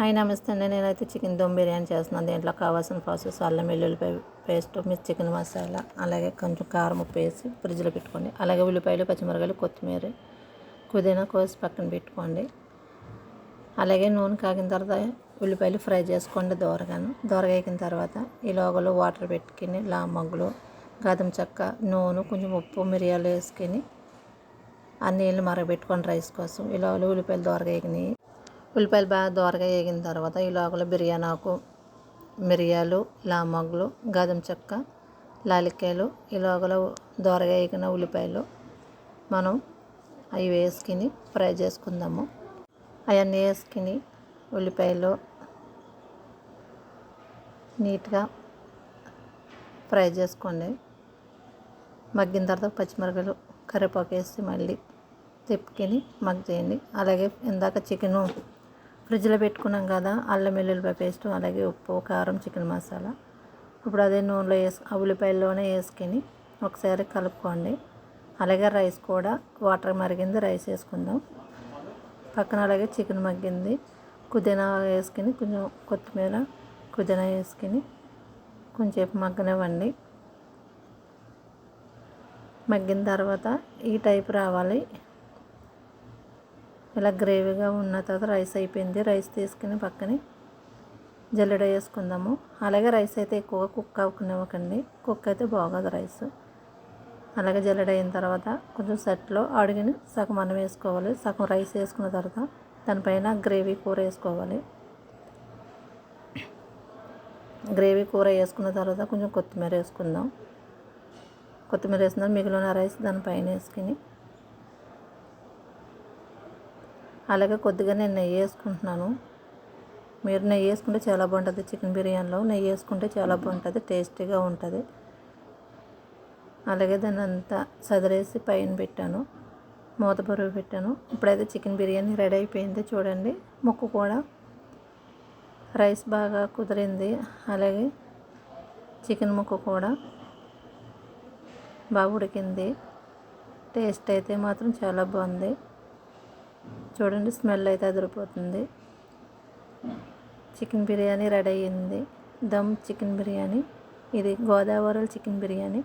Hi నమస్తే అండి. నేనైతే చికెన్ దమ్ బిర్యానీ చేస్తున్నాను. దీంట్లో కావాల్సిన ప్రాసెస్ అల్లం వెల్లుల్లిపాయ పేస్ట్, చికెన్ మసాలా, అలాగే కొంచెం కారం ఉప్పు వేసి ఫ్రిడ్జ్లో పెట్టుకోండి. అలాగే ఉల్లిపాయలు, పచ్చిమిరపకాయలు, కొత్తిమీర, పుదీనా కోసి పక్కన పెట్టుకోండి. అలాగే నూనె కాగిన తర్వాత ఉల్లిపాయలు ఫ్రై చేసుకోండి దోరగా ఎక్కిన తర్వాత ఈ లోగలో వాటర్ పెట్టుకుని మగ్గులు, గదం చెక్క, నూనె, కొంచెం ఉప్పు, మిరియాలు వేసుకొని ఆ నీళ్ళు మరగబెట్టుకోండి రైస్ కోసం. ఈ లోగలో ఉల్లిపాయలు దోరగా ఎగినాయి. ఉల్లిపాయలు బాగా దోరగా వేగిన తర్వాత ఈ లోపల బిర్యానీ ఆకు, మిరియాలు, లామగ్గులు, గదం చెక్క, లాలిక్కాయలు, ఈ లోపల దోరగా వేగిన ఉల్లిపాయలు మనం అవి వేసుకుని ఫ్రై చేసుకుందాము. అవన్నీ వేసుకుని ఉల్లిపాయలు నీట్గా ఫ్రై చేసుకోండి. మగ్గిన తర్వాత పచ్చిమిరపకాయలు, కరివేపాకు వేసి మళ్ళీ తిప్పుకొని మగ్గేయండి. అలాగే ఇందాక చికెను ఫ్రిడ్జ్లో పెట్టుకున్నాం కదా, అల్లం వెల్లుల్లిపాయ పేస్ట్, అలాగే ఉప్పు, కారం, చికెన్ మసాలా ఇప్పుడు అదే నూనెలో ఆ ఉల్లిపాయల్లోనే వేసుకొని ఒకసారి కలుపుకోండి. అలాగే రైస్ కూడా వాటర్ మరిగింది, రైస్ వేసుకుందాం పక్కన. అలాగే చికెన్ మగ్గింది, పుదీనా వేసుకొని కొంచెం కొత్తిమీర, పుదీనా వేసుకొని కొంచెంసేపు మగ్గనివ్వండి. మగ్గిన తర్వాత ఈ టైప్ రావాలి. ఇలా గ్రేవీగా ఉన్న తర్వాత రైస్ అయిపోయింది. రైస్ తీసుకుని పక్కన జల్లెడ వేసుకుందాము. అలాగే రైస్ అయితే ఎక్కువగా కుక్ అవ్వనివ్వకండి, కుక్ అయితే బాగోదు రైస్. అలాగే జల్లెడ అయిన తర్వాత కొంచెం సెట్లో అడిగిని సగం అన్నం వేసుకోవాలి, సగం రైస్ వేసుకున్న తర్వాత దానిపైన గ్రేవీ కూర వేసుకోవాలి. గ్రేవీ కూర వేసుకున్న తర్వాత కొంచెం కొత్తిమీర వేసుకుందాం. కొత్తిమీర వేసుకున్న మిగిలిన రైస్ దానిపైన వేసుకుని అలాగే కొద్దిగా నేను నెయ్యి వేసుకుంటున్నాను. మీరు నెయ్యి వేసుకుంటే చాలా బాగుంటుంది. చికెన్ బిర్యానీలో నెయ్యి వేసుకుంటే చాలా బాగుంటుంది, టేస్టీగా ఉంటుంది. అలాగే దాన్ని అంతా సదిరేసి పైన పెట్టాను, మూత బరువు పెట్టాను. ఇప్పుడైతే చికెన్ బిర్యానీ రెడీ అయిపోయింది. చూడండి, ముక్క కూడా రైస్ బాగా కుదిరింది. అలాగే చికెన్ ముక్క కూడా బాగా ఉడికింది. టేస్ట్ అయితే మాత్రం చాలా బాగుంది. చూడండి, స్మెల్ అయితే అదిరిపోతుంది. చికెన్ బిర్యానీ రెడీ అయ్యింది. దమ్ చికెన్ బిర్యానీ. ఇది గోదావరి చికెన్ బిర్యానీ.